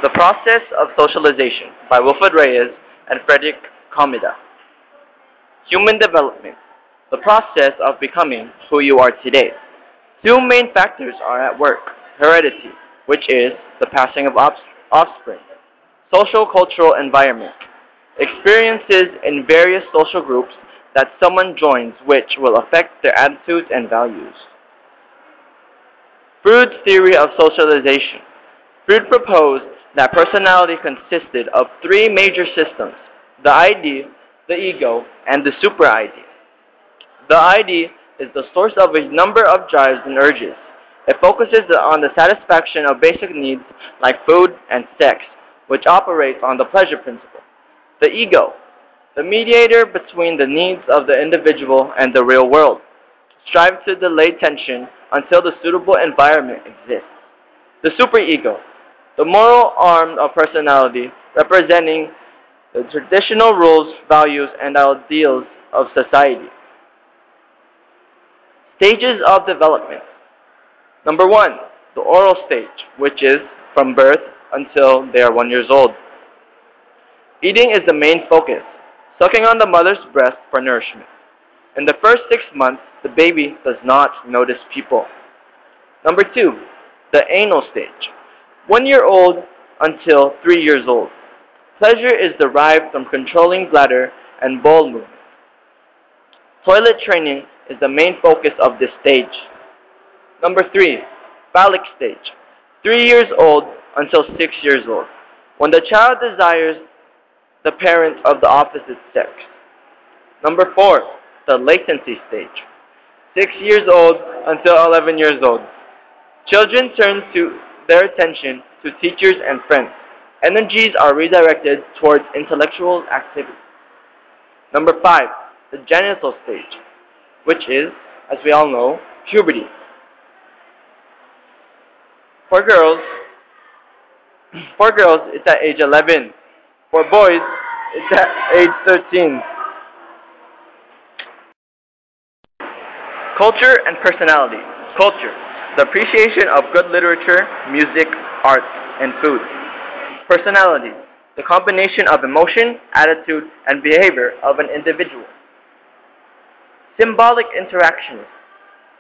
The Process of Socialization by Wlfred Reyes and Fredryc, Comida. Human development. The process of becoming who you are today. Two main factors are at work. Heredity, which is the passing of offspring. Social-cultural environment. Experiences in various social groups that someone joins which will affect their attitudes and values. Freud's theory of socialization. Freud proposed that personality consisted of three major systems: the ID, the ego, and the super-ID. The ID is the source of a number of drives and urges. It focuses on the satisfaction of basic needs like food and sex, which operates on the pleasure principle. The ego, the mediator between the needs of the individual and the real world, strives to delay tension until the suitable environment exists. The superego, the moral arm of personality, representing the traditional rules, values, and ideals of society. Stages of development. Number 1, the oral stage, which is from birth until they are 1 year old. Eating is the main focus, sucking on the mother's breast for nourishment. In the first 6 months, the baby does not notice people. Number 2, the anal stage, 1 year old until 3 years old. Pleasure is derived from controlling bladder and bowel movement. Toilet training is the main focus of this stage. Number 3, phallic stage, 3 years old until 6 years old, when the child desires the parent of the opposite sex. Number 4, the latency stage, 6 years old until 11 years old. Children turn their attention to teachers and friends. Energies are redirected towards intellectual activity. Number 5, the genital stage, which is, as we all know, puberty. For girls, it's at age 11. For boys, it's at age 13. Culture and personality. Culture, the appreciation of good literature, music, art, and food. Personality, the combination of emotion, attitude, and behavior of an individual. Symbolic interactions,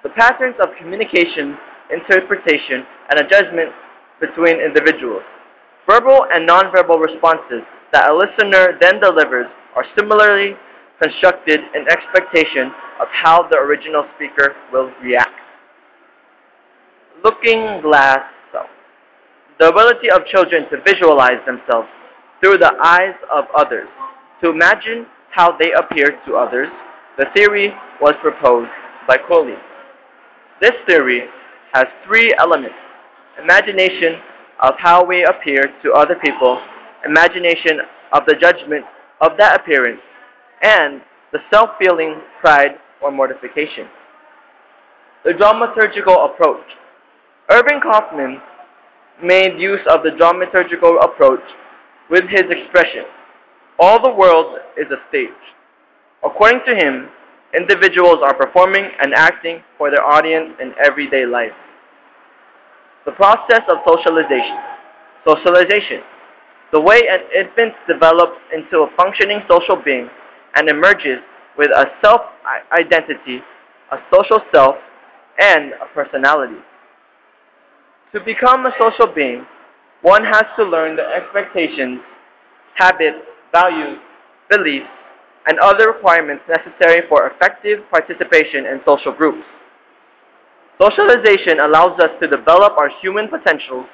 the patterns of communication, interpretation, and adjustment between individuals. Verbal and nonverbal responses that a listener then delivers are similarly constructed in expectation of how the original speaker will react. Looking glass self, the ability of children to visualize themselves through the eyes of others, to imagine how they appear to others. The theory was proposed by Coley. This theory has 3 elements: imagination of how we appear to other people, imagination of the judgment of that appearance, and the self-feeling pride or mortification. The dramaturgical approach. Irving Kaufman made use of the dramaturgical approach with his expression, "All the world is a stage." According to him, individuals are performing and acting for their audience in everyday life. The process of socialization. Socialization, the way an infant develops into a functioning social being and emerges with a self-identity, a social self, and a personality. To become a social being, one has to learn the expectations, habits, values, beliefs, and other requirements necessary for effective participation in social groups. Socialization allows us to develop our human potentials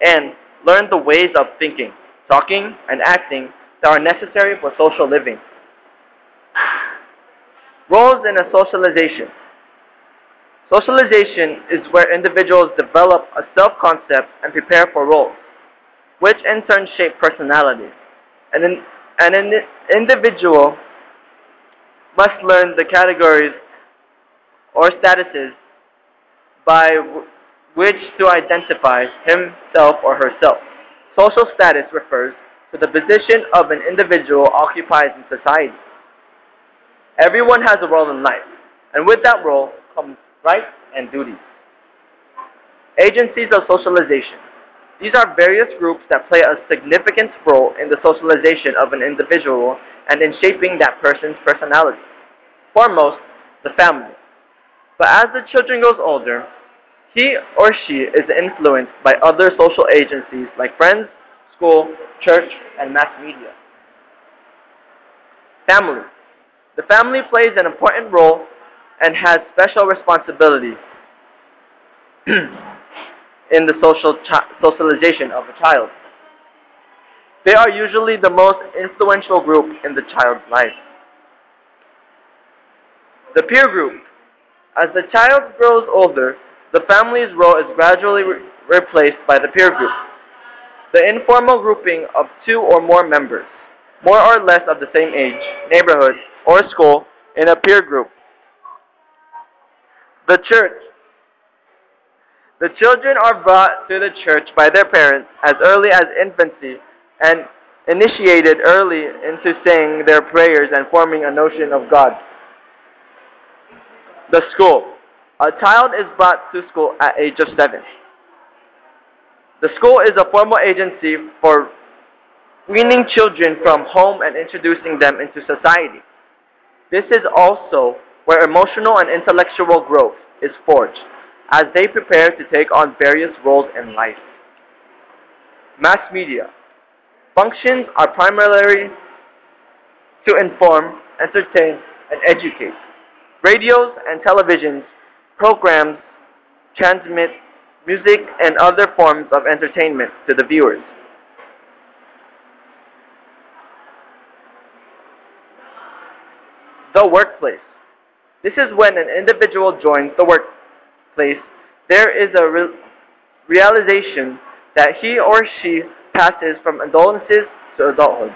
and learn the ways of thinking, talking, and acting that are necessary for social living. Roles in a socialization. Socialization is where individuals develop a self-concept and prepare for roles, which in turn shape personality. An individual must learn the categories or statuses by which to identify himself or herself. Social status refers to the position of an individual occupies in society. Everyone has a role in life, and with that role comes rights and duties. Agencies of socialization. These are various groups that play a significant role in the socialization of an individual and in shaping that person's personality. Foremost, the family. But as the children grows older, he or she is influenced by other social agencies like friends, school, church, and mass media. Family. The family plays an important role and has special responsibilities in the socialization of a child. They are usually the most influential group in the child's life. The peer group. As the child grows older, the family's role is gradually replaced by the peer group, the informal grouping of two or more members, more or less of the same age, neighborhood, or school, in a peer group. The church. The children are brought to the church by their parents as early as infancy and initiated early into saying their prayers and forming a notion of God. The school. A child is brought to school at age of 7. The school is a formal agency for weaning children from home and introducing them into society. This is also where emotional and intellectual growth is forged, as they prepare to take on various roles in life. Mass media. Functions are primarily to inform, entertain, and educate. Radios and television programs transmit music and other forms of entertainment to the viewers. The workplace. This is when an individual joins the workplace. There is a realization that he or she passes from adolescence to adulthood.